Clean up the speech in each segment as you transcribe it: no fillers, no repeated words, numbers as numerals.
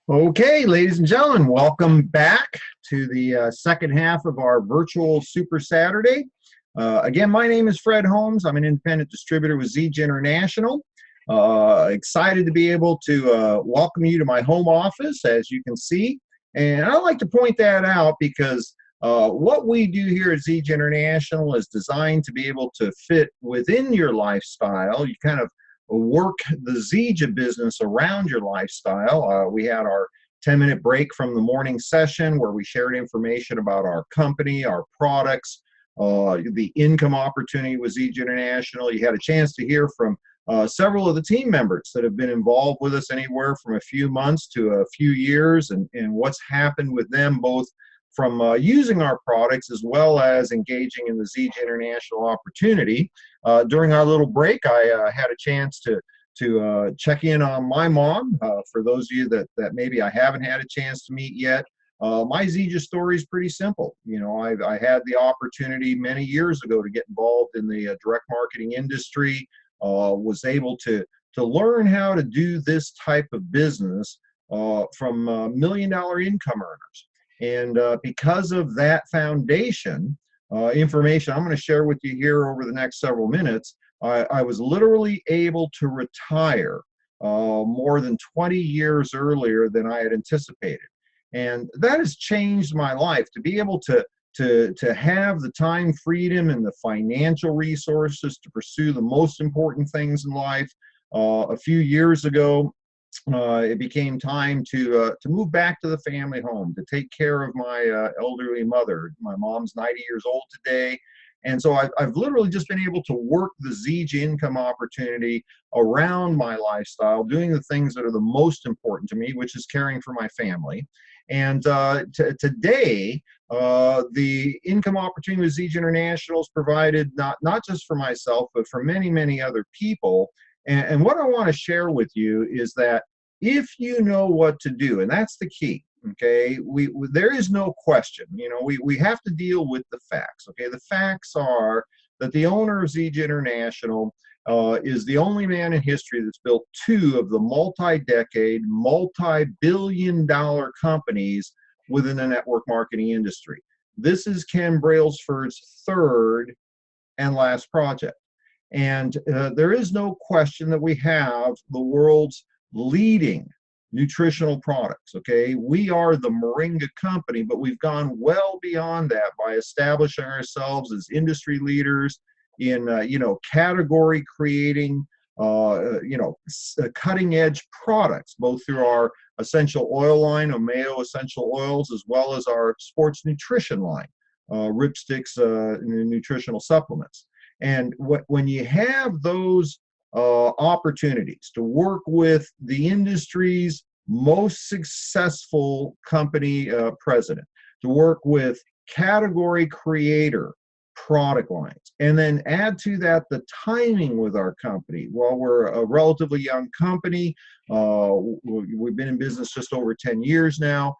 Okay, ladies and gentlemen, welcome back to the second half of our virtual Super Saturday. Again, my name is Fred Holmes. I'm an independent distributor with Zija International. Excited to be able to welcome you to my home office, as you can see. And I like to point that out because what we do here at Zija International is designed to be able to fit within your lifestyle. You kind of work the Zija business around your lifestyle. We had our 10-minute break from the morning session where we shared information about our company, our products, the income opportunity with Zija International. You had a chance to hear from several of the team members that have been involved with us anywhere from a few months to a few years, and what's happened with them both from using our products as well as engaging in the Zija International opportunity. During our little break, I had a chance to check in on my mom. For those of you that maybe I haven't had a chance to meet yet, my Zija story is pretty simple. You know, I had the opportunity many years ago to get involved in the direct marketing industry, was able to learn how to do this type of business from million-dollar income earners. And because of that foundation, information I'm going to share with you here over the next several minutes, I was literally able to retire more than 20 years earlier than I had anticipated. And that has changed my life, to be able to have the time freedom and the financial resources to pursue the most important things in life. A few years ago, it became time to move back to the family home, to take care of my elderly mother. My mom's 90 years old today. And so I've literally just been able to work the Zija income opportunity around my lifestyle, doing the things that are the most important to me, which is caring for my family. And today, the income opportunity with Zija International is provided not just for myself, but for many, many other people. And what I want to share with you is that if you know what to do, and that's the key, okay, there is no question. You know, we have to deal with the facts, okay? The facts are that the owner of Zija International is the only man in history that's built two of the multi-decade, multi-billion-dollar companies within the network marketing industry. This is Ken Brailsford's third and last project. And there is no question that we have the world's leading nutritional products, okay? We are the Moringa company, but we've gone well beyond that by establishing ourselves as industry leaders in, category creating, cutting edge products, both through our essential oil line, Omeo essential oils, as well as our sports nutrition line, Ripsticks nutritional supplements. And when you have those opportunities to work with the industry's most successful company president, to work with category creator product lines, and then add to that the timing with our company. While we're a relatively young company, we've been in business just over 10 years now,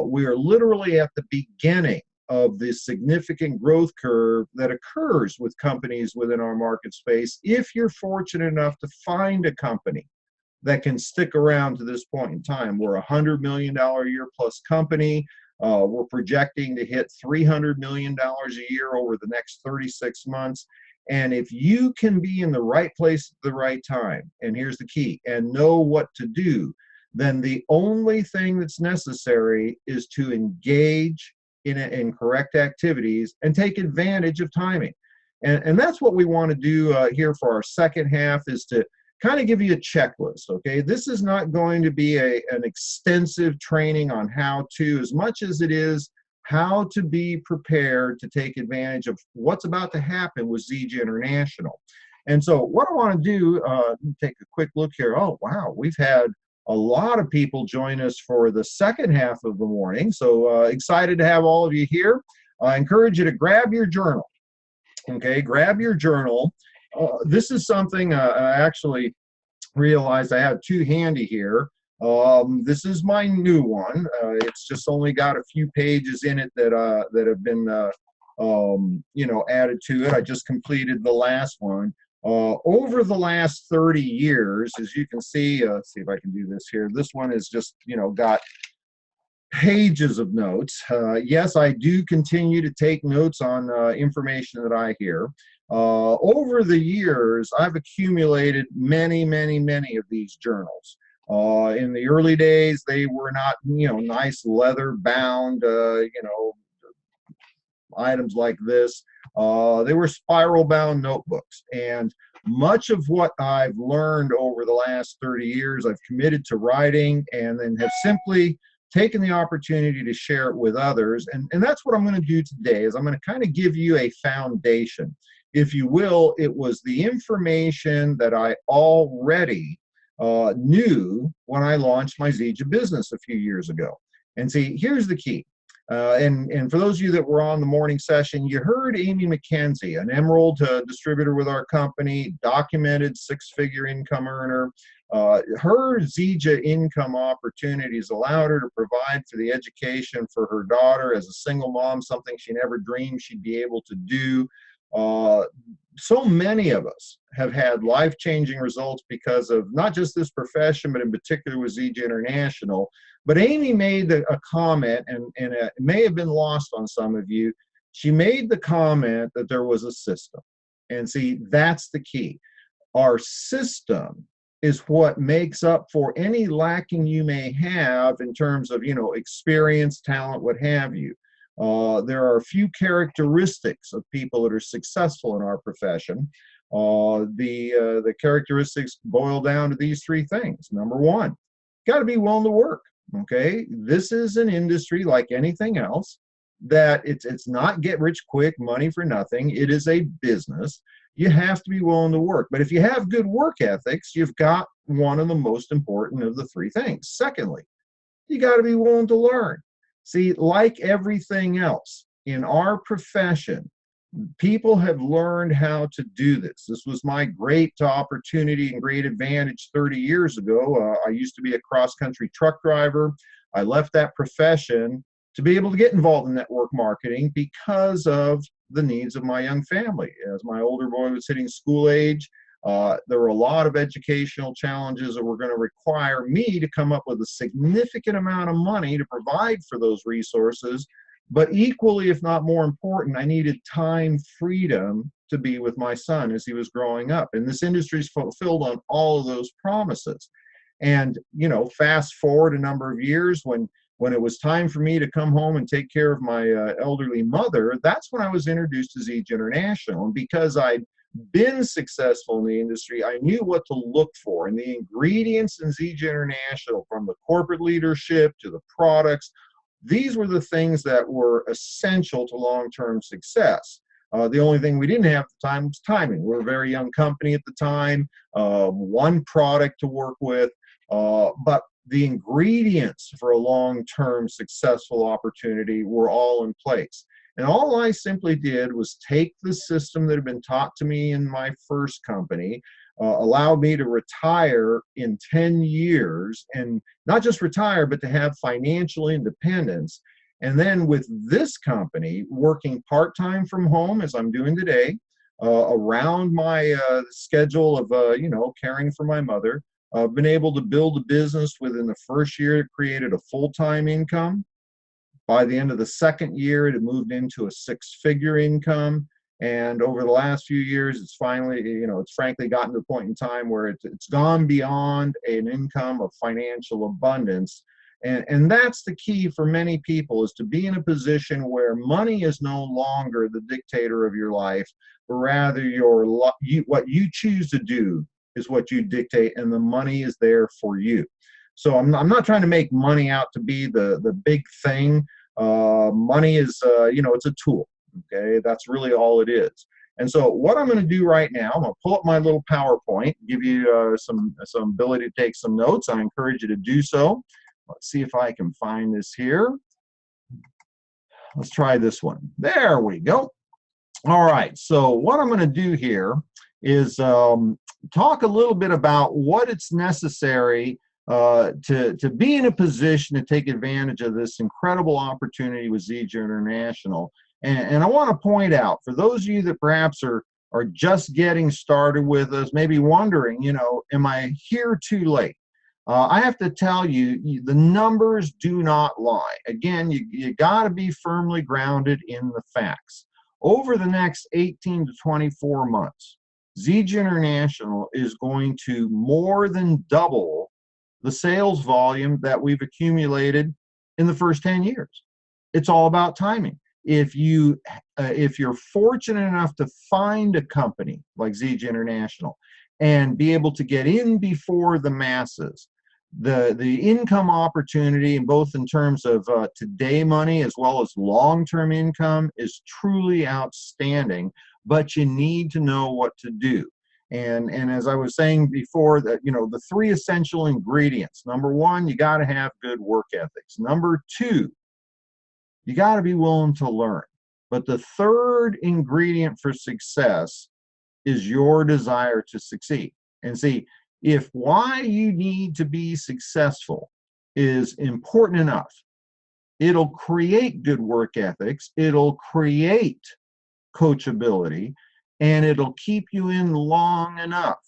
we are literally at the beginning of the significant growth curve that occurs with companies within our market space. If you're fortunate enough to find a company that can stick around to this point in time, we're a $100 million a year plus company. We're projecting to hit $300 million a year over the next 36 months. And if you can be in the right place at the right time, and here's the key, and know what to do, then the only thing that's necessary is to engage in correct activities and take advantage of timing. And that's what we want to do here for our second half, is to kind of give you a checklist, okay? This is not going to be an extensive training on how to, as much as it is how to be prepared to take advantage of what's about to happen with Zija International. And so what I want to do, let me take a quick look here. Oh, wow, we've had a lot of people join us for the second half of the morning. So excited to have all of you here. I encourage you to grab your journal. Okay, grab your journal. This is something I actually realized I have two handy here. This is my new one. It's just only got a few pages in it that have been added to it. I just completed the last one. Over the last 30 years, as you can see, let's see if I can do this here. This one is just, got pages of notes. Yes, I do continue to take notes on information that I hear. Over the years, I've accumulated many, many, many of these journals. In the early days, they were not, nice leather bound, items like this. They were spiral bound notebooks. And much of what I've learned over the last 30 years, I've committed to writing and then have simply taken the opportunity to share it with others. And that's what I'm going to do today, is I'm going to kind of give you a foundation. If you will, it was the information that I already knew when I launched my Zija business a few years ago. And see, here's the key. And for those of you that were on the morning session, you heard Amy McKenzie, an Emerald distributor with our company, documented six-figure income earner. Her Zija income opportunities allowed her to provide for the education for her daughter as a single mom, something she never dreamed she'd be able to do. So many of us have had life-changing results because of not just this profession, but in particular with Zija International. But Amy made a comment, and it may have been lost on some of you. She made the comment that there was a system. And see, that's the key. Our system is what makes up for any lacking you may have in terms of, experience, talent, what have you. There are a few characteristics of people that are successful in our profession. The characteristics boil down to these three things. Number one, got to be willing to work. Okay, this is an industry like anything else that it's not get rich quick, money for nothing. It is a business. You have to be willing to work. But if you have good work ethics, you've got one of the most important of the three things. Secondly, you got to be willing to learn. See, like everything else in our profession, people have learned how to do this. This was my great opportunity and great advantage 30 years ago. I used to be a cross-country truck driver. I left that profession to be able to get involved in network marketing because of the needs of my young family. As my older boy was hitting school age, there were a lot of educational challenges that were going to require me to come up with a significant amount of money to provide for those resources. But equally, if not more important, I needed time freedom to be with my son as he was growing up. And this industry is fulfilled on all of those promises. And, fast forward a number of years when it was time for me to come home and take care of my elderly mother, that's when I was introduced to Zija International. And because I'd been successful in the industry, I knew what to look for. And the ingredients in Zija International, from the corporate leadership to the products, these were the things that were essential to long-term success. The only thing we didn't have at the time was timing. We were a very young company at the time, one product to work with, but the ingredients for a long-term successful opportunity were all in place. And all I simply did was take the system that had been taught to me in my first company, allowed me to retire in 10 years, and not just retire, but to have financial independence. And then with this company, working part-time from home, as I'm doing today, around my schedule of, caring for my mother, I've been able to build a business within the first year. It created a full-time income. By the end of the second year, it had moved into a six-figure income. And over the last few years, it's finally, it's frankly gotten to a point in time where it's gone beyond an income of financial abundance. And that's the key for many people, is to be in a position where money is no longer the dictator of your life, but rather what you choose to do is what you dictate, and the money is there for you. So I'm not trying to make money out to be the big thing. Money is, it's a tool. Okay, that's really all it is. And so what I'm going to do right now, I'm going to pull up my little PowerPoint, give you some ability to take some notes. I encourage you to do so. Let's see if I can find this here. Let's try this one. There we go. All right, so what I'm going to do here is talk a little bit about what it's necessary to be in a position to take advantage of this incredible opportunity with Zija International. And I want to point out, for those of you that perhaps are are just getting started with us, maybe wondering, you know, am I here too late? I have to tell you, the numbers do not lie. Again, you got to be firmly grounded in the facts. Over the next 18 to 24 months, Zija International is going to more than double the sales volume that we've accumulated in the first 10 years. It's all about timing. If you're fortunate enough to find a company like Zija International and be able to get in before the masses, the income opportunity, in both in terms of today money as well as long-term income, is truly outstanding. But you need to know what to do. And as I was saying before, that, you know, the three essential ingredients. Number one, you got to have good work ethics. Number two, you got to be willing to learn. But the third ingredient for success is your desire to succeed. And see, if why you need to be successful is important enough, it'll create good work ethics, it'll create coachability, and it'll keep you in long enough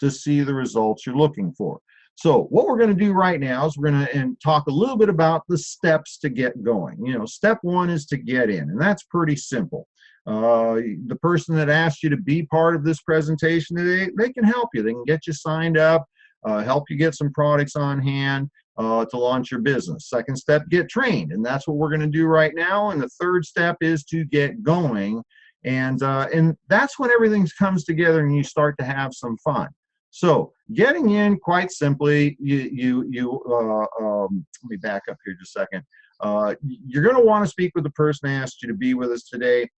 to see the results you're looking for. So what we're going to do right now is we're going to talk a little bit about the steps to get going. You know, step one is to get in, and that's pretty simple. The person that asked you to be part of this presentation today, they can help you. They can get you signed up, help you get some products on hand to launch your business. Second step, get trained, and that's what we're going to do right now. And the third step is to get going, and that's when everything comes together and you start to have some fun. So getting in, quite simply, let me back up here just a second. You're going to want to speak with the person that asked you to be with us today.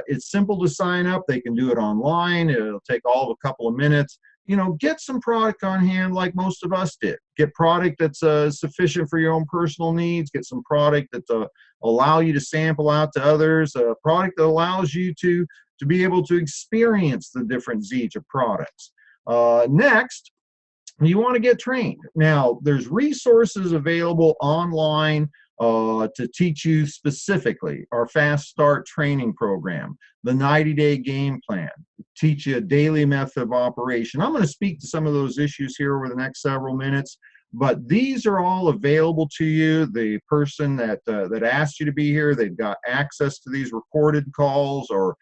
It's simple to sign up. They can do it online. It'll take all of a couple of minutes. You know, get some product on hand like most of us did. Get product that's sufficient for your own personal needs. Get some product that allow you to sample out to others. A product that allows you to be able to experience the different Zija products. Next, you want to get trained. Now, there's resources available online to teach you specifically. Our Fast Start training program, the 90-day game plan, teach you a daily method of operation. I'm going to speak to some of those issues here over the next several minutes, but these are all available to you. The person that asked you to be here, they've got access to these recorded calls or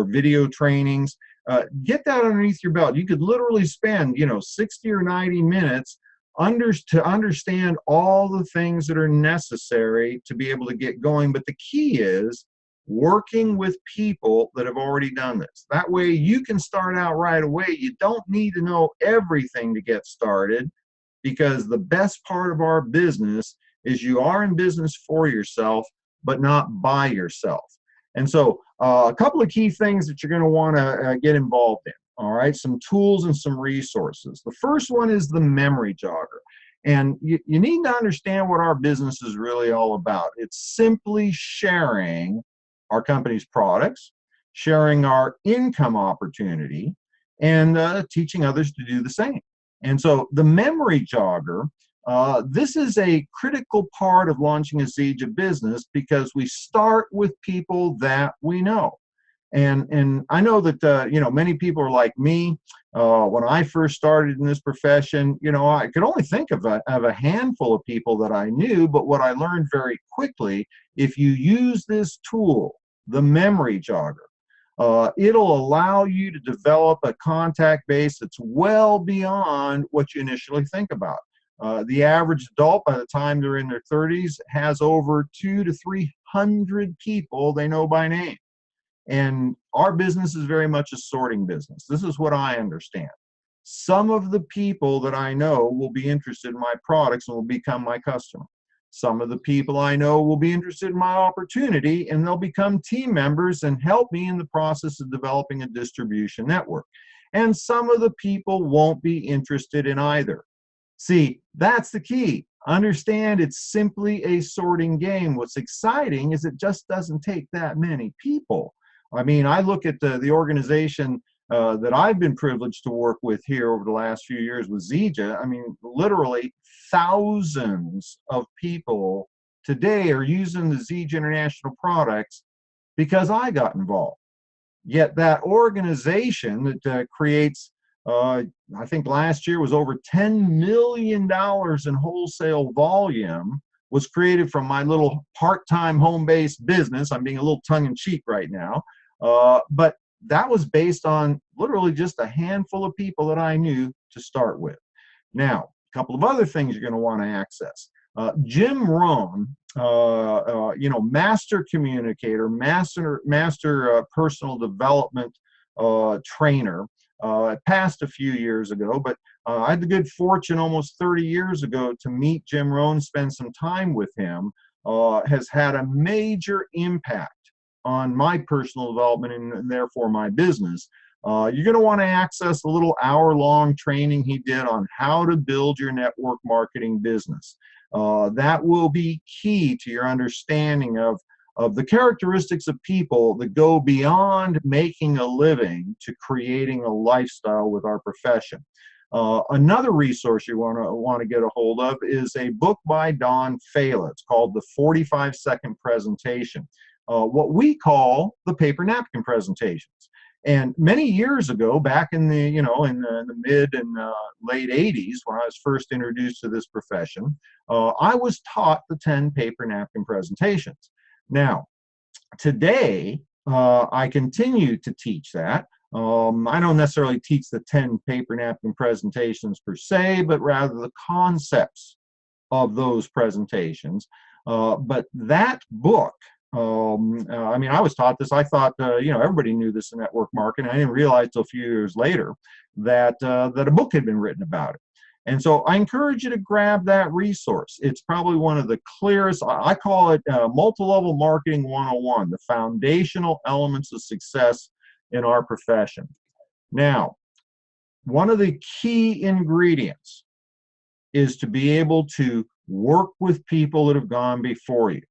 video trainings. Get that underneath your belt. You could literally spend, you know, 60 or 90 minutes to understand all the things that are necessary to be able to get going. But the key is working with people that have already done this. That way you can start out right away. You don't need to know everything to get started, because the best part of our business is you are in business for yourself, but not by yourself. And so a couple of key things that you're going to want to get involved in. All right, some tools and some resources. The first one is the memory jogger. And you need to understand what our business is really all about. It's simply sharing our company's products, sharing our income opportunity, and teaching others to do the same. And so the memory jogger, this is a critical part of launching a Zija business, because we start with people that we know. And I know that, you know, many people are like me. When I first started in this profession, you know, I could only think of a handful of people that I knew. But what I learned very quickly, if you use this tool, the memory jogger, it'll allow you to develop a contact base that's well beyond what you initially think about. The average adult, by the time they're in their 30s, has over 200 to 300 people they know by name. And our business is very much a sorting business. This is what I understand. Some of the people that I know will be interested in my products and will become my customer. Some of the people I know will be interested in my opportunity, and they'll become team members and help me in the process of developing a distribution network. And some of the people won't be interested in either. See, that's the key. Understand, it's simply a sorting game. What's exciting is it just doesn't take that many people. I mean, I look at the organization that I've been privileged to work with here over the last few years with Zija. I mean, literally thousands of people today are using the Zija International products because I got involved. Yet that organization that creates, I think last year was over $10 million in wholesale volume, was created from my little part-time home-based business. I'm being a little tongue-in-cheek right now, but that was based on literally just a handful of people that I knew to start with. Now, a couple of other things you're going to want to access. Jim Rohn, master communicator, master personal development trainer, passed a few years ago, but I had the good fortune almost 30 years ago to meet Jim Rohn, spend some time with him, has had a major impact on my personal development and therefore my business. You're going to want to access a little hour-long training he did on how to build your network marketing business. That will be key to your understanding of the characteristics of people that go beyond making a living to creating a lifestyle with our profession. Another resource you want to get a hold of is a book by Don Fala. It's called The 45-Second Presentation, what we call the paper napkin presentations. And many years ago, back in the in the mid and late 80s, when I was first introduced to this profession, I was taught the 10 paper napkin presentations. Now, today, I continue to teach that. I don't necessarily teach the 10 paper napkin presentations per se, but rather the concepts of those presentations. But that book, I was taught this. I thought, everybody knew this in network marketing. I didn't realize till a few years later that that a book had been written about it. And so I encourage you to grab that resource. It's probably one of the clearest, I call it Multi-Level Marketing 101, the foundational elements of success in our profession. Now, one of the key ingredients is to be able to work with people that have gone before you.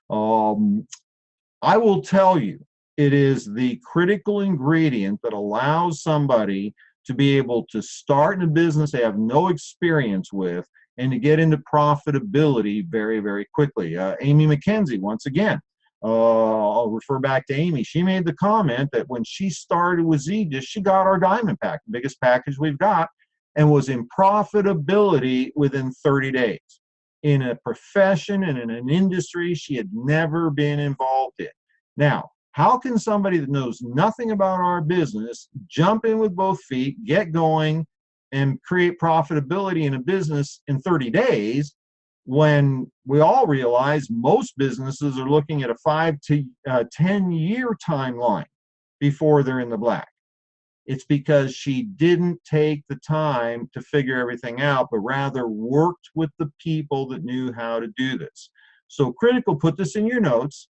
I will tell you, it is the critical ingredient that allows somebody to be able to start in a business they have no experience with and to get into profitability very, very quickly. Amy McKenzie, once again, I'll refer back to Amy. She made the comment that when she started with Zija, she got our diamond pack, the biggest package we've got, and was in profitability within 30 days. In a profession and in an industry she had never been involved in. Now, how can somebody that knows nothing about our business jump in with both feet, get going, and create profitability in a business in 30 days when we all realize most businesses are looking at a 5 to 10-year timeline before they're in the black? It's because she didn't take the time to figure everything out, but rather worked with the people that knew how to do this. So critical, put this in your notes.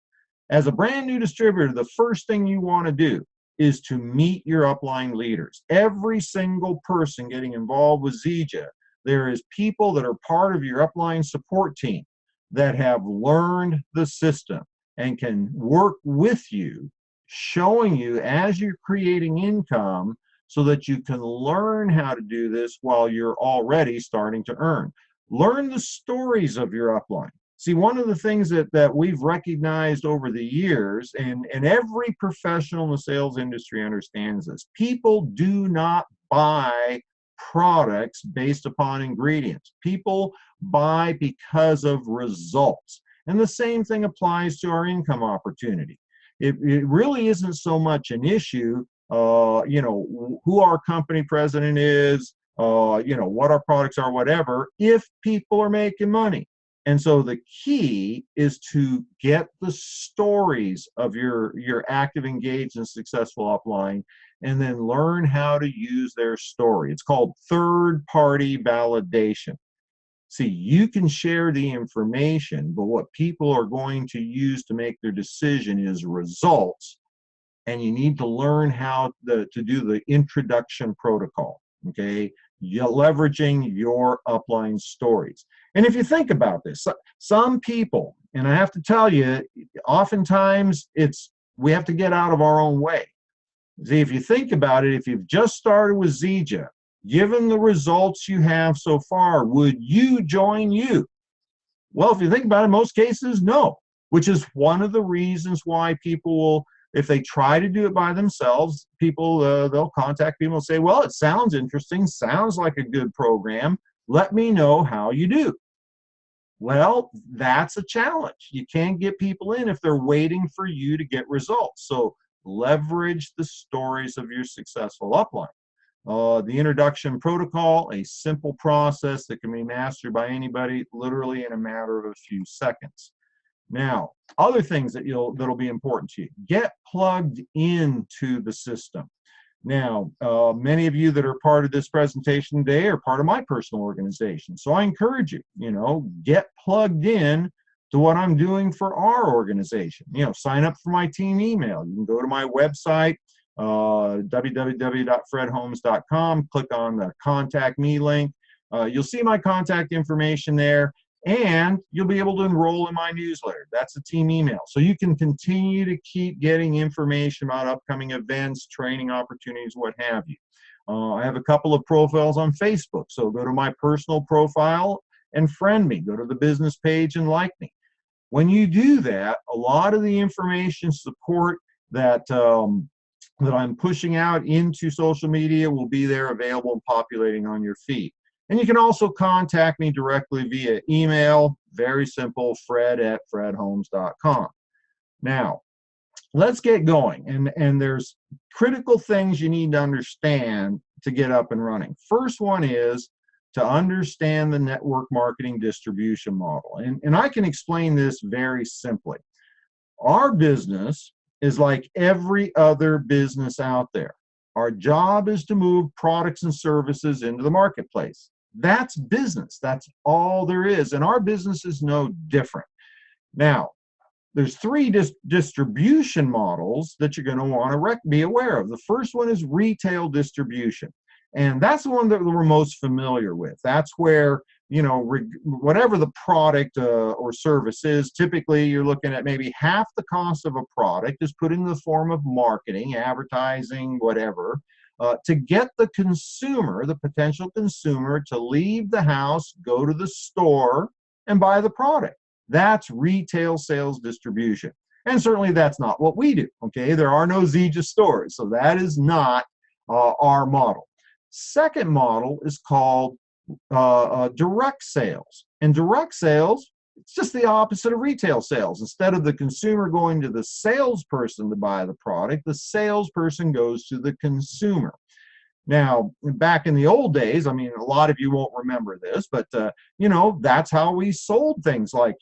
As a brand new distributor, the first thing you want to do is to meet your upline leaders. Every single person getting involved with Zija, there is people that are part of your upline support team that have learned the system and can work with you, showing you as you're creating income so that you can learn how to do this while you're already starting to earn. Learn the stories of your upline. See, one of the things that we've recognized over the years, and every professional in the sales industry understands this, people do not buy products based upon ingredients. People buy because of results. And the same thing applies to our income opportunity. It really isn't so much an issue, who our company president is, what our products are, whatever, if people are making money. And so the key is to get the stories of your active, engaged, and successful upline, and then learn how to use their story. It's called third-party validation. See, you can share the information, but what people are going to use to make their decision is results, and you need to learn how to do the introduction protocol, okay? You're leveraging your upline stories. And if you think about this, some people, and I have to tell you, oftentimes we have to get out of our own way. See, if you think about it, if you've just started with Zija, given the results you have so far, would you join you? Well, if you think about it, in most cases, no, which is one of the reasons why people will if they try to do it by themselves, people, they'll contact people and say, well, it sounds interesting, sounds like a good program. Let me know how you do. Well, that's a challenge. You can't get people in if they're waiting for you to get results. So leverage the stories of your successful upline. The introduction protocol, a simple process that can be mastered by anybody literally in a matter of a few seconds. Now, other things that'll be important to you. Get plugged into the system. Now, many of you that are part of this presentation today are part of my personal organization. So I encourage you, get plugged in to what I'm doing for our organization. Sign up for my team email. You can go to my website, www.fredholmes.com, click on the contact me link. You'll see my contact information there, and you'll be able to enroll in my newsletter. That's the team email. So you can continue to keep getting information about upcoming events, training opportunities, what have you. I have a couple of profiles on Facebook. So go to my personal profile and friend me. Go to the business page and like me. When you do that, a lot of the information support that I'm pushing out into social media will be there available and populating on your feed. And you can also contact me directly via email. Very simple, fred@fredholmes.com. Now, let's get going. And there's critical things you need to understand to get up and running. First one is to understand the network marketing distribution model. And I can explain this very simply. Our business is like every other business out there. Our job is to move products and services into the marketplace. That's business. That's all there is. And our business is no different. Now, there's three distribution models that you're going to want to be aware of. The first one is retail distribution. And that's the one that we're most familiar with. That's where, whatever the product or service is, typically you're looking at maybe half the cost of a product is put in the form of marketing, advertising, whatever, to get the consumer, the potential consumer, to leave the house, go to the store, and buy the product. That's retail sales distribution. And certainly that's not what we do, okay? There are no Zija stores, so that is not our model. Second model is called direct sales. And direct sales, it's just the opposite of retail sales. Instead of the consumer going to the salesperson to buy the product, the salesperson goes to the consumer. Now, back in the old days, a lot of you won't remember this, but, that's how we sold things like,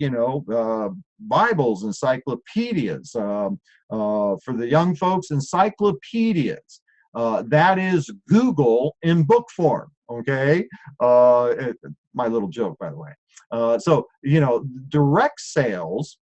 Bibles, encyclopedias. For the young folks, encyclopedias. That is Google in book form, okay? My little joke, by the way. So, direct sales,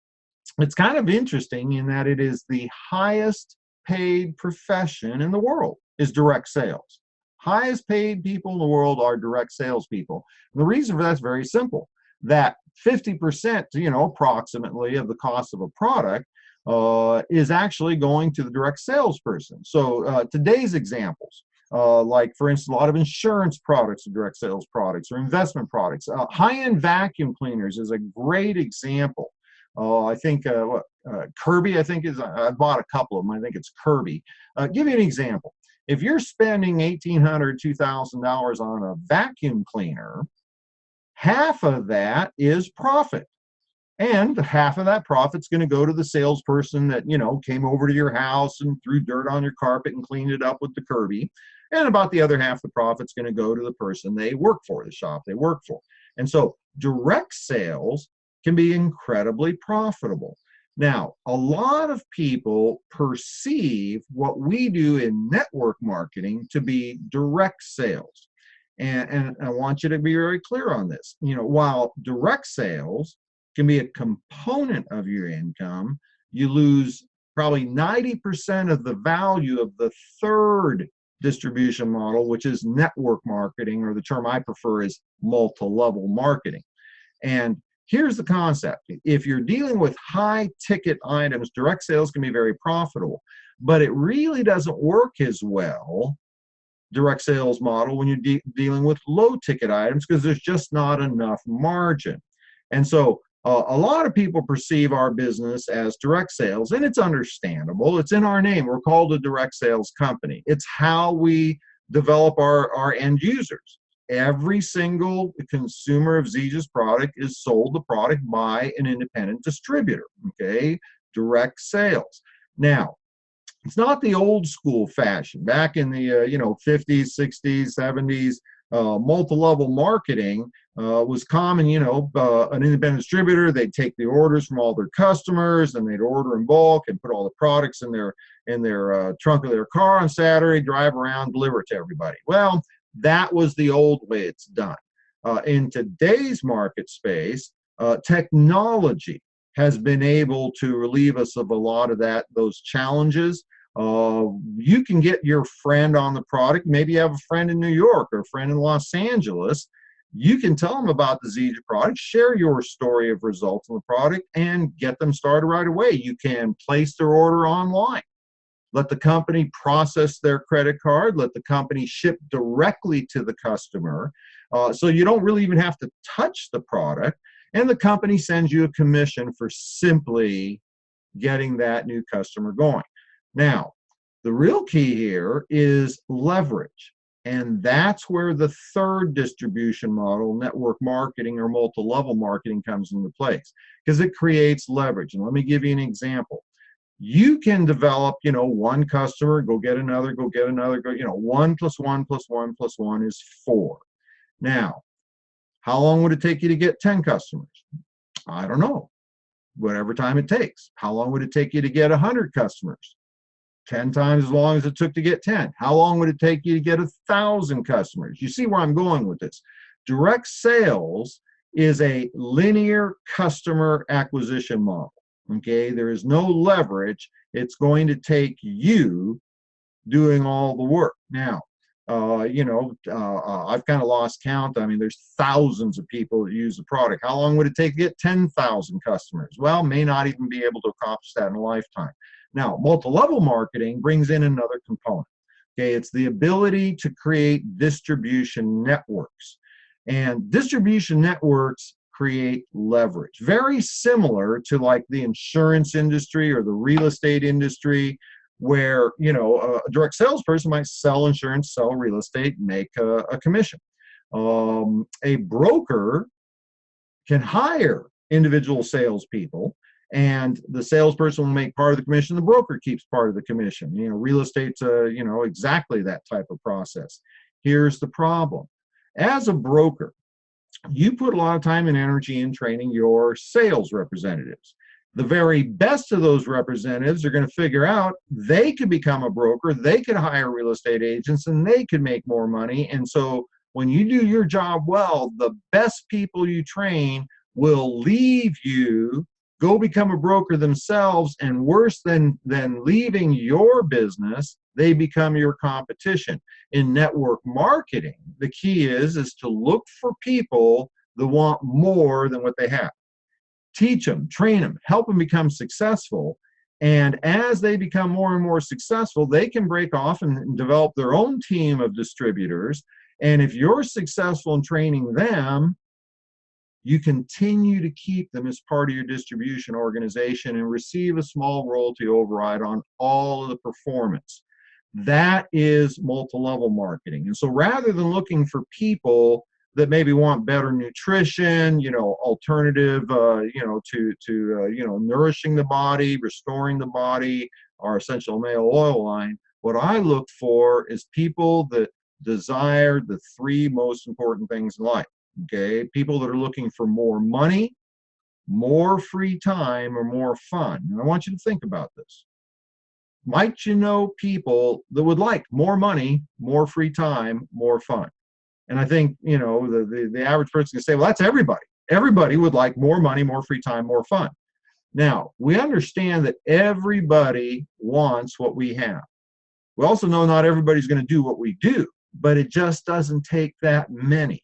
it's kind of interesting in that it is the highest paid profession in the world is direct sales. Highest paid people in the world are direct salespeople. And the reason for that's very simple. That 50%, approximately of the cost of a product is actually going to the direct salesperson. So today's examples, like for instance, a lot of insurance products are direct sales products or investment products. High-end vacuum cleaners is a great example. I think Kirby, I bought a couple of them. I think it's Kirby. Give you an example. If you're spending $1,800, $2,000 on a vacuum cleaner, half of that is profit. And half of that profit's going to go to the salesperson that, came over to your house and threw dirt on your carpet and cleaned it up with the Kirby. And about the other half of the profit's going to go to the person they work for, the shop they work for. And so direct sales can be incredibly profitable. Now, a lot of people perceive what we do in network marketing to be direct sales. And I want you to be very clear on this. While direct sales can be a component of your income, you lose probably 90% of the value of the third distribution model, which is network marketing, or the term I prefer is multi-level marketing. And here's the concept. If you're dealing with high ticket items, direct sales can be very profitable, but it really doesn't work as well, direct sales model, when you're dealing with low ticket items, because there's just not enough margin. And so A lot of people perceive our business as direct sales, and it's understandable. It's in our name. We're called a direct sales company. It's how we develop our end users. Every single consumer of Zija's product is sold the product by an independent distributor, okay? Direct sales. Now, it's not the old school fashion. Back in the 50s, 60s, 70s, multi-level marketing was common. An independent distributor, they'd take the orders from all their customers and they'd order in bulk and put all the products in their trunk of their car on Saturday, drive around, deliver it to everybody. Well, that was the old way it's done. In today's market space, technology has been able to relieve us of a lot of those challenges. You can get your friend on the product. Maybe you have a friend in New York or a friend in Los Angeles. You can tell them about the Zija product, share your story of results on the product, and get them started right away. You can place their order online. Let the company process their credit card. Let the company ship directly to the customer. So you don't really even have to touch the product. And the company sends you a commission for simply getting that new customer going. Now, the real key here is leverage. And that's where the third distribution model, network marketing or multi-level marketing, comes into place, because it creates leverage. And let me give you an example. You can develop, one customer, go get another, go, 1 + 1 + 1 + 1 is 4. Now, how long would it take you to get 10 customers? I don't know. Whatever time it takes. How long would it take you to get 100 customers? 10 times as long as it took to get 10. How long would it take you to get 1,000 customers? You see where I'm going with this. Direct sales is a linear customer acquisition model. Okay, there is no leverage. It's going to take you doing all the work. Now, I've kind of lost count. I mean, there's thousands of people that use the product. How long would it take to get 10,000 customers? Well, may not even be able to accomplish that in a lifetime. Now, multi-level marketing brings in another component. Okay, it's the ability to create distribution networks. And distribution networks create leverage. Very similar to like the insurance industry or the real estate industry, where a direct salesperson might sell insurance, sell real estate, make a commission. A broker can hire individual salespeople, and the salesperson will make part of the commission. The broker keeps part of the commission. Real estate's exactly that type of process. Here's the problem: as a broker, you put a lot of time and energy in training your sales representatives. The very best of those representatives are going to figure out they could become a broker, they could hire real estate agents, and they could make more money. And so when you do your job well, the best people you train will leave you, go become a broker themselves, and worse than leaving your business, they become your competition. In network marketing, the key is to look for people that want more than what they have. Teach them, train them, help them become successful. And as they become more and more successful, they can break off and develop their own team of distributors. And if you're successful in training them, you continue to keep them as part of your distribution organization and receive a small royalty override on all of the performance. That is multi-level marketing. And so rather than looking for people that maybe want better nutrition, alternative, to nourishing the body, restoring the body, our essential male oil line, what I look for is people that desire the three most important things in life. Okay, people that are looking for more money, more free time, or more fun. And I want you to think about this. Might you know people that would like more money, more free time, more fun? And I think, the average person can say, well, that's everybody. Everybody would like more money, more free time, more fun. Now, we understand that everybody wants what we have. We also know not everybody's going to do what we do, but it just doesn't take that many.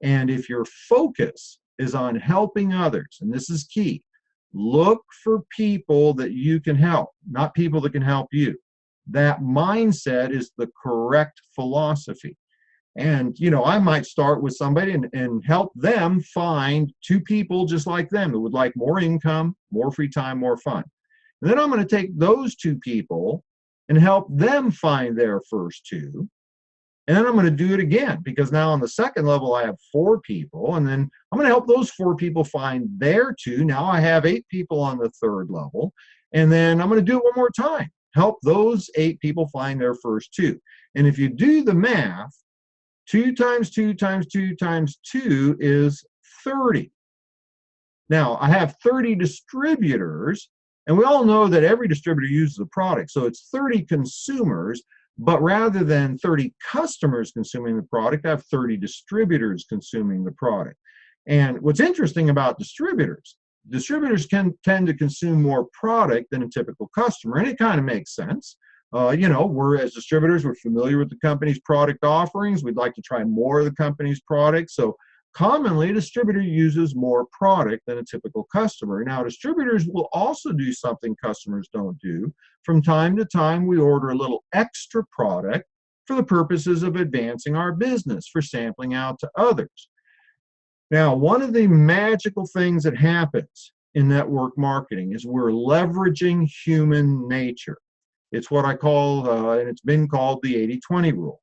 And if your focus is on helping others, and this is key, look for people that you can help, not people that can help you. That mindset is the correct philosophy. And, I might start with somebody and help them find two people just like them that would like more income, more free time, more fun. And then I'm going to take those two people and help them find their first two. And then I'm going to do it again, because now on the second level, I have 4 people. And then I'm going to help those 4 people find their two. Now I have 8 people on the third level. And then I'm going to do it one more time. Help those 8 people find their first two. And if you do the math, 2 times 2 times 2 times 2 is 30. Now, I have 30 distributors, and we all know that every distributor uses a product. So it's 30 consumers, but rather than 30 customers consuming the product, I have 30 distributors consuming the product. And what's interesting about distributors can tend to consume more product than a typical customer, and it kind of makes sense. We're, as distributors, we're familiar with the company's product offerings. We'd like to try more of the company's products. So commonly, a distributor uses more product than a typical customer. Now, distributors will also do something customers don't do. From time to time, we order a little extra product for the purposes of advancing our business, for sampling out to others. Now, one of the magical things that happens in network marketing is we're leveraging human nature. It's what I call, and it's been called the 80-20 rule.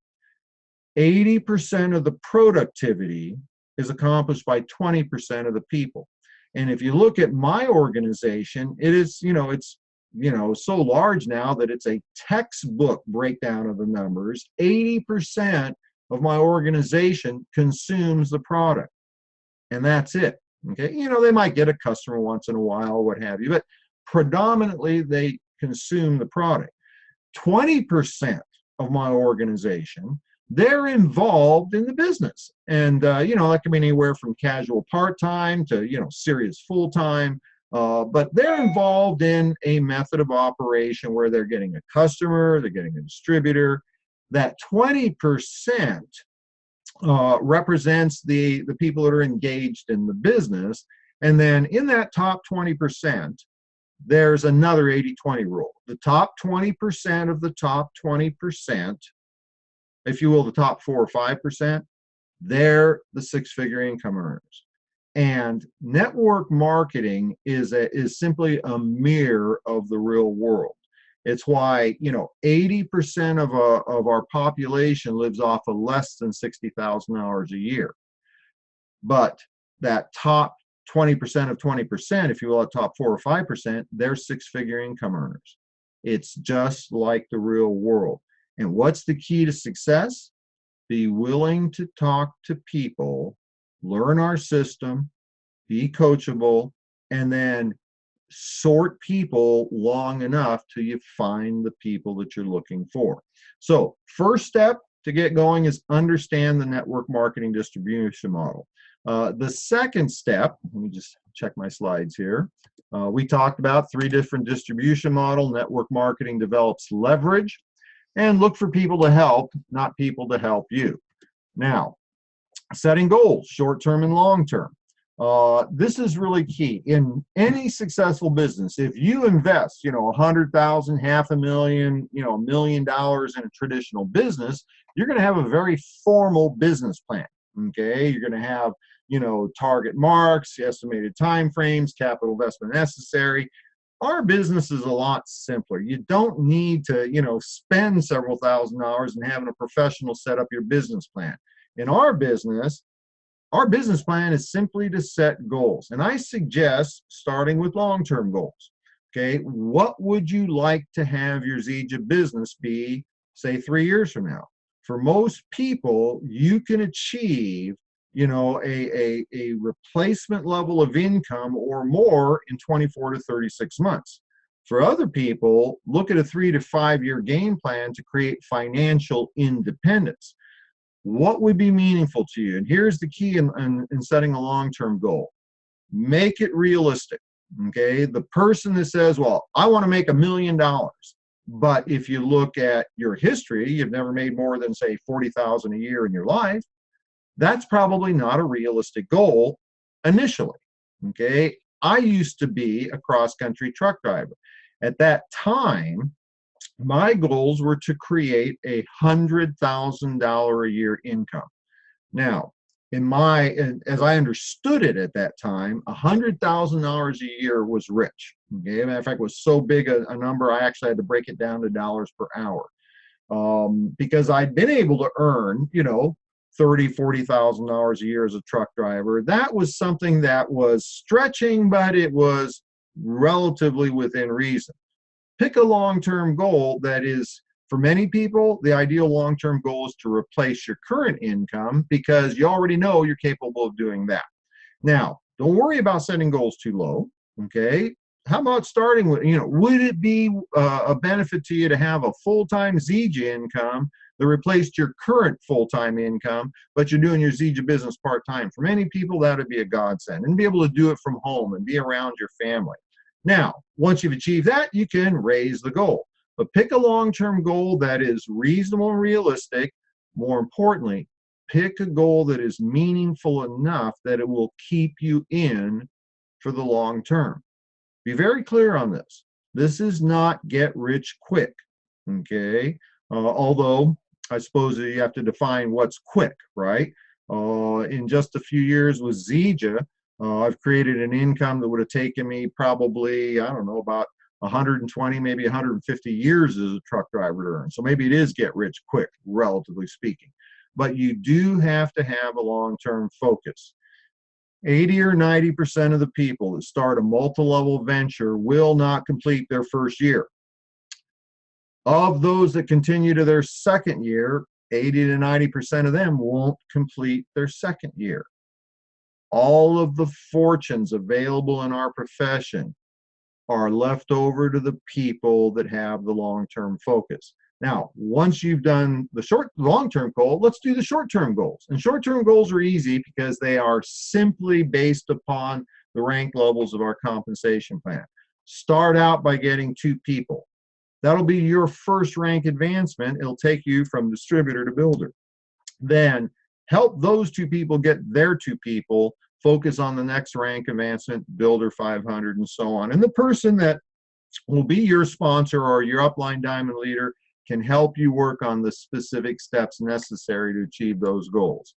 80% of the productivity is accomplished by 20% of the people. And if you look at my organization, it is, it's, so large now that it's a textbook breakdown of the numbers. 80% of my organization consumes the product, and that's it. Okay, they might get a customer once in a while, what have you, but predominantly they consume the product. 20% of my organization, they're involved in the business. And, that can be anywhere from casual part-time to, serious full-time. But they're involved in a method of operation where they're getting a customer, they're getting a distributor. That 20% represents the people that are engaged in the business. And then in that top 20%, there's another 80-20 rule. The top 20% of the top 20%, if you will, the top 4 or 5%, they're the 6-figure income earners. And network marketing is simply a mirror of the real world. It's why 80% of our population lives off of less than $60,000 a year. But that top 20% of 20%, if you will, top 4 or 5%, they're 6-figure income earners. It's just like the real world. And what's the key to success? Be willing to talk to people, learn our system, be coachable, and then sort people long enough till you find the people that you're looking for. So first step to get going is understand the network marketing distribution model. The second step, let me just check my slides here. We talked about 3 different distribution model. Network marketing develops leverage, and look for people to help, not people to help you. Now, setting goals, short-term and long-term. This is really key in any successful business. If you invest, $100,000, $500,000, $1 million in a traditional business, you're going to have a very formal business plan. Okay, you're going to have, target marks, estimated time frames, capital investment necessary. Our business is a lot simpler. You don't need to, spend several $1,000s and having a professional set up your business plan. In our business plan is simply to set goals. And I suggest starting with long-term goals. Okay, what would you like to have your Zija business be, say, 3 years from now? For most people, you can achieve, a replacement level of income or more in 24 to 36 months. For other people, look at a 3 to 5 year game plan to create financial independence. What would be meaningful to you? And here's the key in setting a long-term goal. Make it realistic. Okay, the person that says, well, I want to make $1 million. But if you look at your history, you've never made more than, say, $40,000 a year in your life. That's probably not a realistic goal initially. Okay, I used to be a cross-country truck driver. At that time, my goals were to create $100,000 a year income. Now, as I understood it at that time, $100,000 a year was rich. Okay, matter of fact, it was so big a number, I actually had to break it down to dollars per hour, because I'd been able to earn, $30,000, $40,000 a year as a truck driver. That was something that was stretching, but it was relatively within reason. Pick a long-term goal that is, for many people, the ideal long-term goal is to replace your current income, because you already know you're capable of doing that. Now, don't worry about setting goals too low, okay? How about starting with, would it be a benefit to you to have a full-time Zija income that replaced your current full-time income, but you're doing your Zija business part-time? For many people, that would be a godsend, and be able to do it from home and be around your family. Now, once you've achieved that, you can raise the goal. But pick a long-term goal that is reasonable and realistic. More importantly, pick a goal that is meaningful enough that it will keep you in for the long term. Be very clear on this. This is not get rich quick, okay? Although, I suppose you have to define what's quick, right? In just a few years with Zija, I've created an income that would have taken me probably, I don't know, about 120, maybe 150 years as a truck driver to earn. So maybe it is get rich quick, relatively speaking. But you do have to have a long-term focus. 80 or 90% of the people that start a multi-level venture will not complete their first year. Of those that continue to their second year, 80 to 90% of them won't complete their second year. All of the fortunes available in our profession are left over to the people that have the long-term focus. Now, once you've done the long-term goal, let's do the short-term goals. And short-term goals are easy because they are simply based upon the rank levels of our compensation plan. Start out by getting 2 people. That'll be your first rank advancement. It'll take you from distributor to builder. Then help those 2 people get their 2 people. Focus on the next rank advancement, builder 500, and so on. And the person that will be your sponsor or your upline diamond leader can help you work on the specific steps necessary to achieve those goals.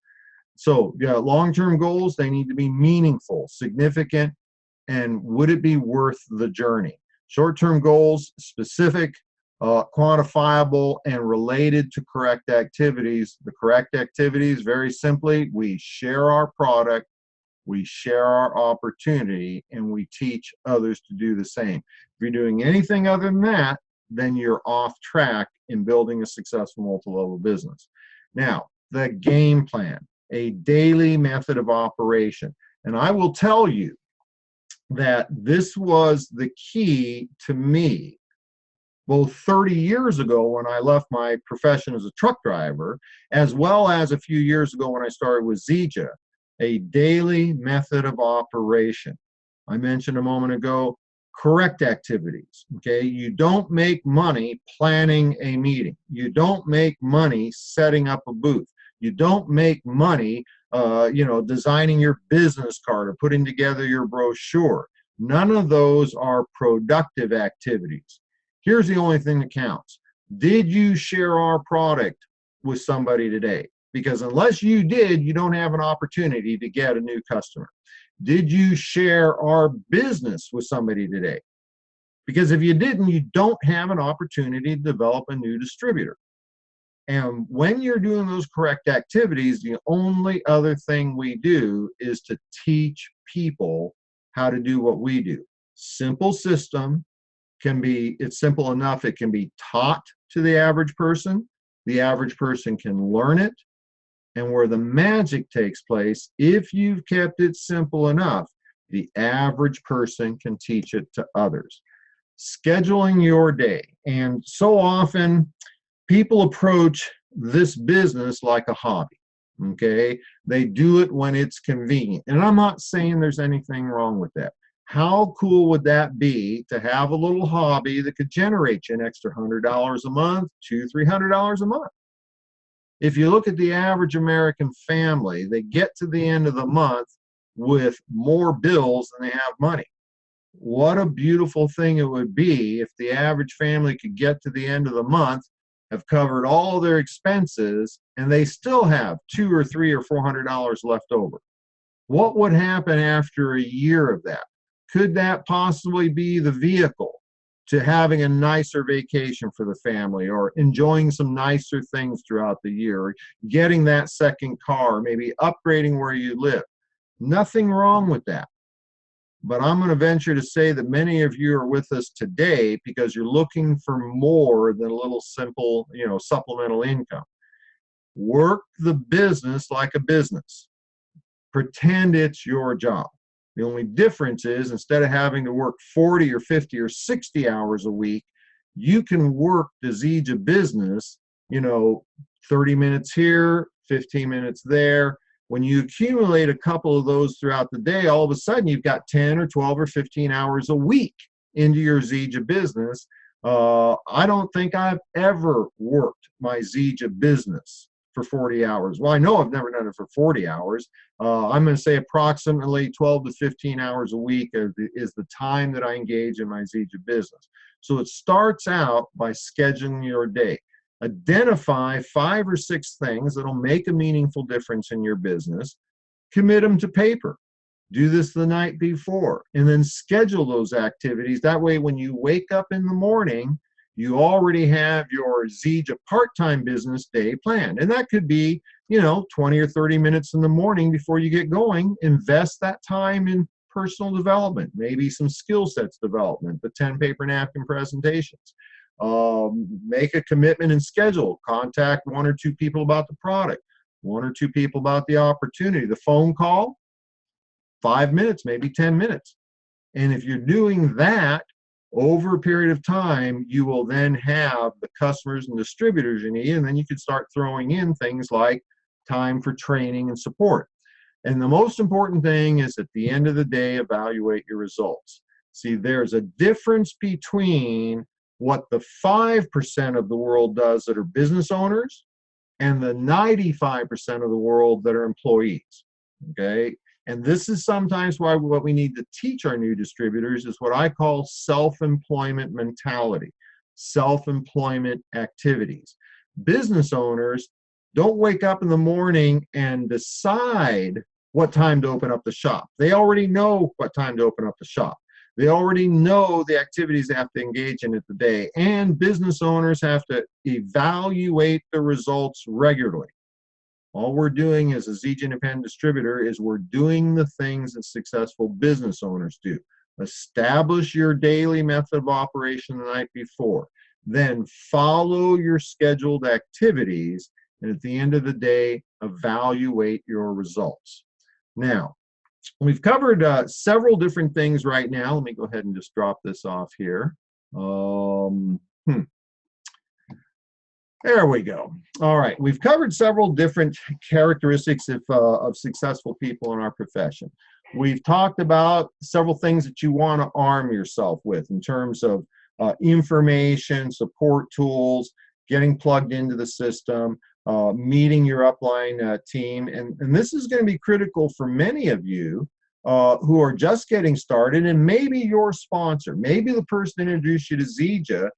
So, long-term goals, they need to be meaningful, significant, and would it be worth the journey? Short-term goals, specific, quantifiable, and related to correct activities. The correct activities, very simply, we share our product, we share our opportunity, and we teach others to do the same. If you're doing anything other than that, then you're off track in building a successful multi-level business. Now, the game plan, a daily method of operation. And I will tell you that this was the key to me, both 30 years ago when I left my profession as a truck driver, as well as a few years ago when I started with Zija. A daily method of operation. I mentioned a moment ago, correct activities, okay? You don't make money planning a meeting. You don't make money setting up a booth. You don't make money, designing your business card or putting together your brochure. None of those are productive activities. Here's the only thing that counts. Did you share our product with somebody today? Because unless you did, you don't have an opportunity to get a new customer. Did you share our business with somebody today? Because if you didn't, you don't have an opportunity to develop a new distributor. And when you're doing those correct activities, the only other thing we do is to teach people how to do what we do. Simple system it's simple enough, it can be taught to the average person. The average person can learn it. And where the magic takes place, if you've kept it simple enough, the average person can teach it to others. Scheduling your day. And so often, people approach this business like a hobby, okay? They do it when it's convenient. And I'm not saying there's anything wrong with that. How cool would that be to have a little hobby that could generate you an extra $100 a month, $200, $300 a month? If you look at the average American family, they get to the end of the month with more bills than they have money. What a beautiful thing it would be if the average family could get to the end of the month, have covered all their expenses, and they still have $200 or $300 or $400 left over. What would happen after a year of that? Could that possibly be the vehicle to having a nicer vacation for the family, or enjoying some nicer things throughout the year, or getting that second car, maybe upgrading where you live? Nothing wrong with that. But I'm going to venture to say that many of you are with us today because you're looking for more than a little simple, supplemental income. Work the business like a business. Pretend it's your job. The only difference is, instead of having to work 40 or 50 or 60 hours a week, you can work the Zija business, 30 minutes here, 15 minutes there. When you accumulate a couple of those throughout the day, all of a sudden you've got 10 or 12 or 15 hours a week into your Zija business. I don't think I've ever worked my Zija business for 40 hours. Well, I know I've never done it for 40 hours. I'm going to say approximately 12 to 15 hours a week is the time that I engage in my Zija business. So it starts out by scheduling your day. Identify 5 or 6 things that'll make a meaningful difference in your business. Commit them to paper. Do this the night before, and then schedule those activities. That way, when you wake up in the morning, you already have your Zija part-time business day planned. And that could be, 20 or 30 minutes in the morning before you get going. Invest that time in personal development, maybe some skill sets development, the 10 paper napkin presentations. Make a commitment and schedule. Contact 1 or 2 people about the product, 1 or 2 people about the opportunity. The phone call, 5 minutes, maybe 10 minutes. And if you're doing that over a period of time, you will then have the customers and distributors you need, and then you can start throwing in things like time for training and support. And the most important thing is, at the end of the day, evaluate your results. See, there's a difference between what the 5% of the world does that are business owners and the 95% of the world that are employees, okay? And this is sometimes why what we need to teach our new distributors is what I call self-employment mentality, self-employment activities. Business owners don't wake up in the morning and decide what time to open up the shop. They already know what time to open up the shop. They already know the activities they have to engage in at the day. And business owners have to evaluate the results regularly. All we're doing as a Zija Independent Distributor is we're doing the things that successful business owners do. Establish your daily method of operation the night before. Then follow your scheduled activities, and at the end of the day, evaluate your results. Now, we've covered several different things right now. Let me go ahead and just drop this off here. There we go. All right, we've covered several different characteristics of successful people in our profession. We've talked about several things that you want to arm yourself with in terms of information, support tools, getting plugged into the system, meeting your upline team. And this is going to be critical for many of you who are just getting started, and maybe your sponsor, maybe the person that introduced you to Zija,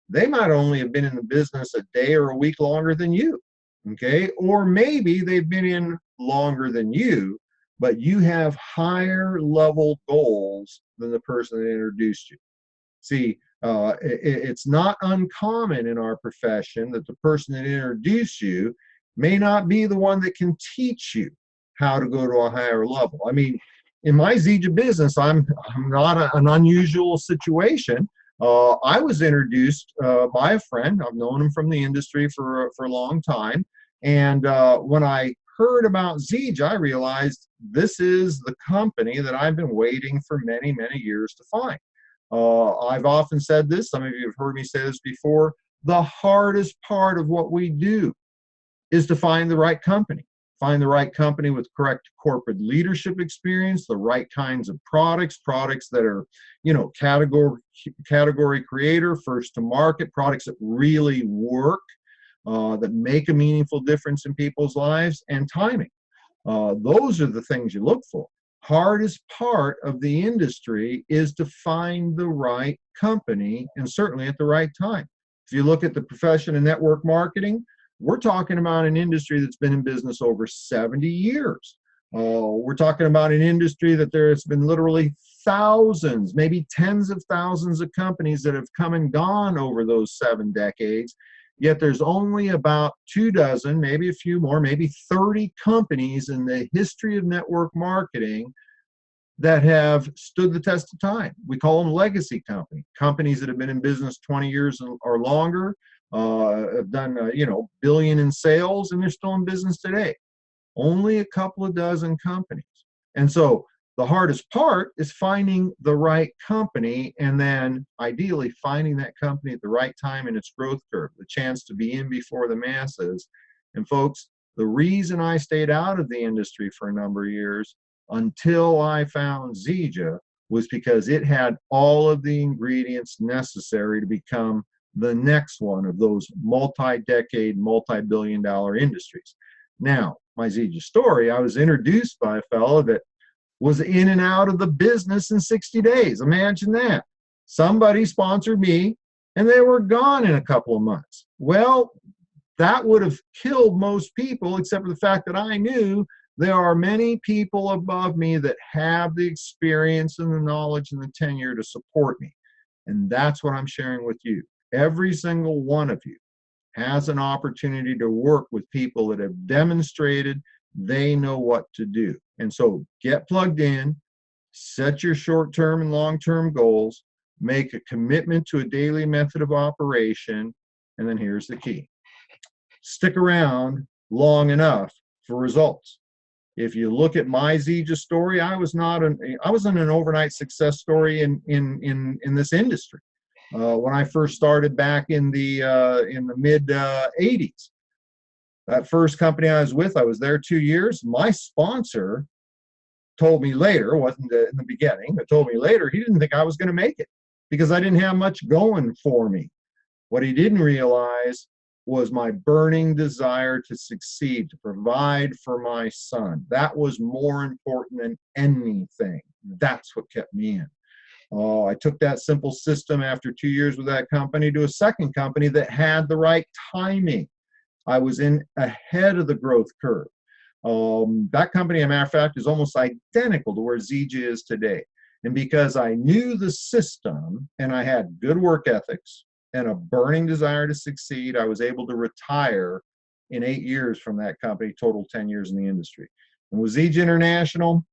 they might only have been in the business a day or a week longer than you, okay? Or maybe they've been in longer than you, but you have higher level goals than the person that introduced you. See, it's not uncommon in our profession that the person that introduced you may not be the one that can teach you how to go to a higher level. I mean, in my Zija business, I'm not an unusual situation. I was introduced by a friend. I've known him from the industry for a long time. And when I heard about Zija, I realized this is the company that I've been waiting for many, many years to find. I've often said this, some of you have heard me say this before, the hardest part of what we do is to find the right company. Find the right company with correct corporate leadership experience, the right kinds of products that are, category creator, first to market, products that really work, that make a meaningful difference in people's lives, and timing. Those are the things you look for. Hardest part of the industry is to find the right company, and certainly at the right time. If you look at the profession of network marketing, We're talking about an industry that's been in business over 70 years. We're talking about an industry that there's been literally thousands, maybe tens of thousands of companies that have come and gone over those 7 decades. Yet there's only about 24, maybe a few more, maybe 30 companies in the history of network marketing that have stood the test of time. We call them legacy companies that have been in business 20 years or longer, have done billion in sales, and they're still in business today. Only a couple of dozen companies. And so the hardest part is finding the right company, and then ideally finding that company at the right time in its growth curve, the chance to be in before the masses. And folks, the reason I stayed out of the industry for a number of years until I found Zija was because it had all of the ingredients necessary to become the next one of those multi-decade, multi-billion-dollar industries. Now, my Zija story, I was introduced by a fellow that was in and out of the business in 60 days. Imagine that. Somebody sponsored me, and they were gone in a couple of months. Well, that would have killed most people, except for the fact that I knew there are many people above me that have the experience and the knowledge and the tenure to support me. And that's what I'm sharing with you. Every single one of you has an opportunity to work with people that have demonstrated they know what to do. And so get plugged in, set your short-term and long-term goals, make a commitment to a daily method of operation, and then here's the key. Stick around long enough for results. If you look at my Zija story, I wasn't an overnight success story in this industry. When I first started back in the mid 80s, that first company I was there 2 years. My sponsor told me later, it wasn't in the beginning, but told me later he didn't think I was going to make it because I didn't have much going for me. What he didn't realize was my burning desire to succeed, to provide for my son. That was more important than anything. That's what kept me in. I took that simple system after 2 years with that company to a second company that had the right timing. I was in ahead of the growth curve. That company, as a matter of fact, is almost identical to where Zija is today. And because I knew the system and I had good work ethics and a burning desire to succeed, I was able to retire in 8 years from that company, total 10 years in the industry. And with Zija International,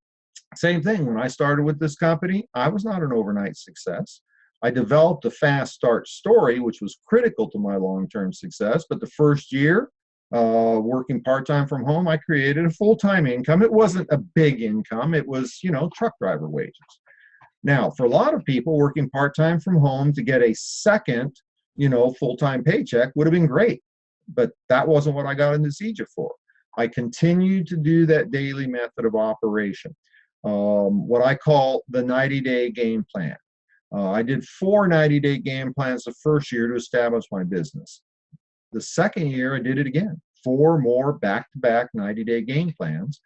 same thing. When I started with this company, I was not an overnight success. I developed a fast start story, which was critical to my long-term success. But the first year, working part-time from home, I created a full-time income. It wasn't a big income. It was, truck driver wages. Now, for a lot of people, working part-time from home to get a second, full-time paycheck would have been great. But that wasn't what I got into Zija for. I continued to do that daily method of operation, what I call the 90-day game plan. I did 4 90-day game plans the first year to establish my business. The second year, I did it again, 4 more back-to-back 90-day game plans,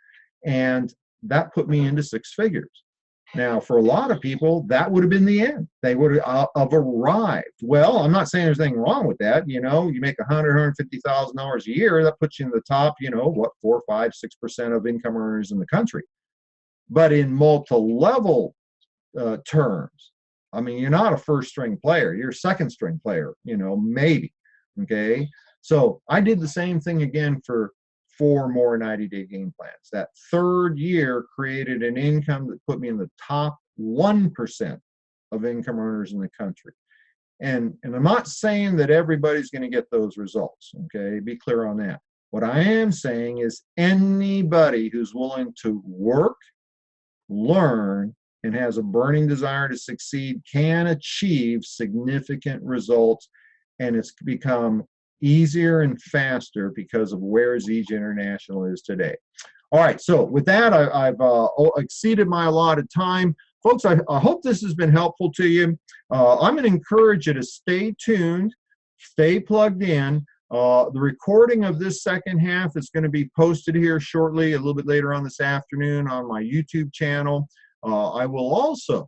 and that put me into 6 figures. Now, for a lot of people, that would have been the end. They would have arrived. Well, I'm not saying there's anything wrong with that. You make $100,000, $150,000 a year. That puts you in the top, 4, 5, 6% of income earners in the country. But in multi-level terms, you're not a first-string player. You're a second-string player, maybe. Okay? So I did the same thing again for 4 more 90-day game plans. That third year created an income that put me in the top 1% of income earners in the country. And I'm not saying that everybody's going to get those results, okay? Be clear on that. What I am saying is anybody who's willing to work, learn, and has a burning desire to succeed can achieve significant results, and it's become easier and faster because of where Zija International is today. All right, so with that, I've exceeded my allotted time. Folks, I hope this has been helpful to you. I'm going to encourage you to stay tuned, stay plugged in. The recording of this second half is going to be posted here shortly, a little bit later on this afternoon on my YouTube channel. I will also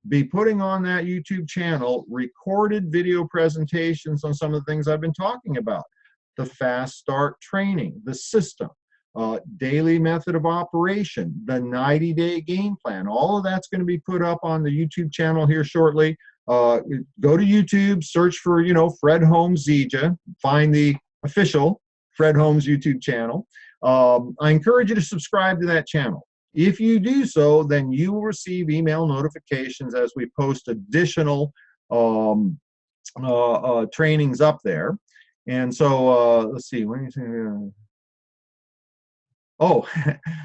be putting on that YouTube channel recorded video presentations on some of the things I've been talking about. the fast start training, the system, daily method of operation, the 90-day game plan. All of that's going to be put up on the YouTube channel here shortly. Go to YouTube, search for, Fred Holmes Zija, find the official Fred Holmes YouTube channel. I encourage you to subscribe to that channel. If you do so, then you will receive email notifications as we post additional trainings up there. And so let's see. Oh,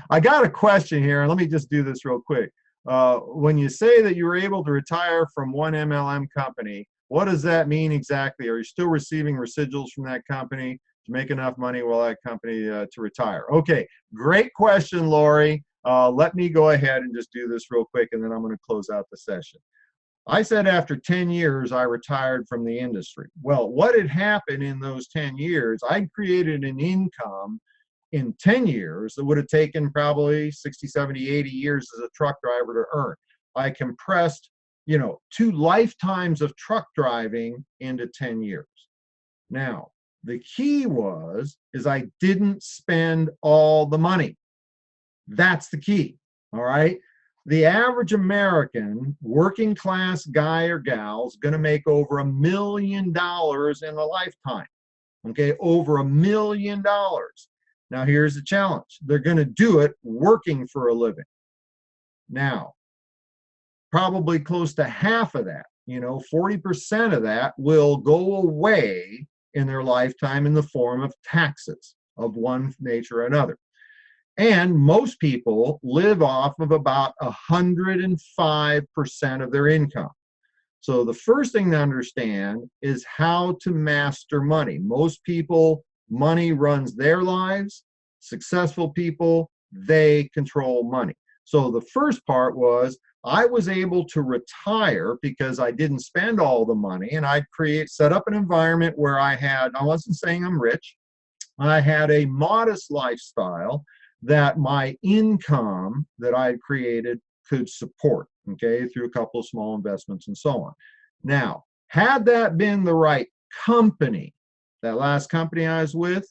I got a question here. Let me just do this real quick. When you say that you were able to retire from one MLM company, what does that mean exactly? Are you still receiving residuals from that company to make enough money while that company to retire? Okay, great question, Lori. Let me go ahead and just do this real quick, and then I'm going to close out the session. I said after 10 years, I retired from the industry. Well, what had happened in those 10 years, I'd created an income in 10 years that would have taken probably 60, 70, 80 years as a truck driver to earn. I compressed, 2 lifetimes of truck driving into 10 years. Now, the key is I didn't spend all the money. That's the key, all right? The average American working class guy or gal is going to make over $1 million in a lifetime, okay? Over $1 million. Now, here's the challenge. They're going to do it working for a living. Now, probably close to half of that, 40% of that will go away in their lifetime in the form of taxes of one nature or another. And most people live off of about 105% of their income. So the first thing to understand is how to master money. Most people, money runs their lives. Successful people, they control money. So the first part was I was able to retire because I didn't spend all the money, and I'd set up an environment where I wasn't saying I'm rich, I had a modest lifestyle that my income that I had created could support, okay, through a couple of small investments and so on. Now, had that been the right company, that last company I was with,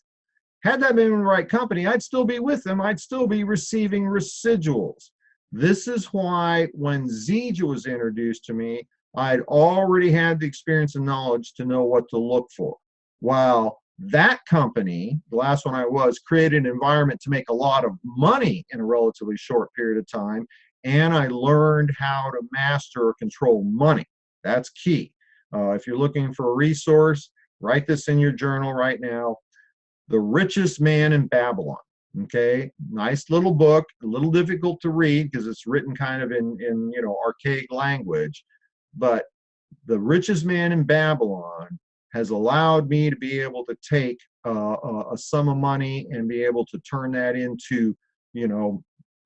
had that been the right company, I'd still be with them. I'd still be receiving residuals. This is why when Zija was introduced to me, I'd already had the experience and knowledge to know what to look for. While that company, the last one I was, created an environment to make a lot of money in a relatively short period of time, and I learned how to master or control money. That's key. If you're looking for a resource, write this in your journal right now. The Richest Man in Babylon. Okay, nice little book, a little difficult to read because it's written kind of in archaic language, but The Richest Man in Babylon has allowed me to be able to take a sum of money and be able to turn that into,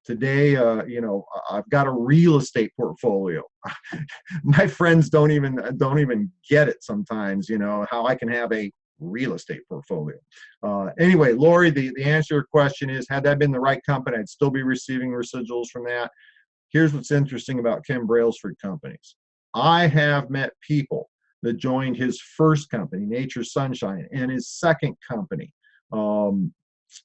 today, I've got a real estate portfolio. My friends don't even get it sometimes, how I can have a real estate portfolio. Anyway, Lori, the answer to your question is, had that been the right company, I'd still be receiving residuals from that. Here's what's interesting about Ken Brailsford companies. I have met people that joined his first company, Nature Sunshine, and his second company,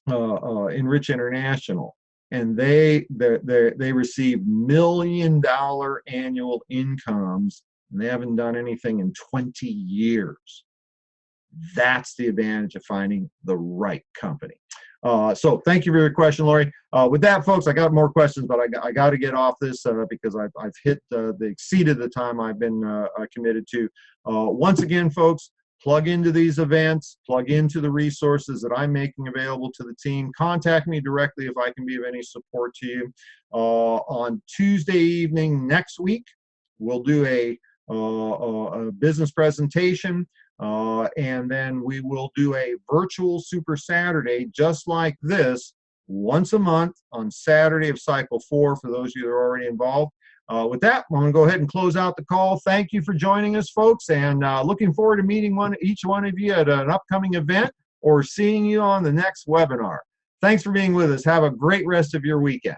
Enrich International, and they receive $1 million annual incomes, and they haven't done anything in 20 years. That's the advantage of finding the right company. So thank you for your question, Lori. With that, folks, I got more questions, but I got to get off this because I've exceeded the time I've been committed to. Once again, folks, plug into these events, plug into the resources that I'm making available to the team. Contact me directly if I can be of any support to you. On Tuesday evening next week, we'll do a business presentation. And then we will do a virtual Super Saturday just like this once a month on Saturday of Cycle 4 for those of you that are already involved. With that, I'm going to go ahead and close out the call. Thank you for joining us, folks, and looking forward to meeting each one of you at an upcoming event or seeing you on the next webinar. Thanks for being with us. Have a great rest of your weekend.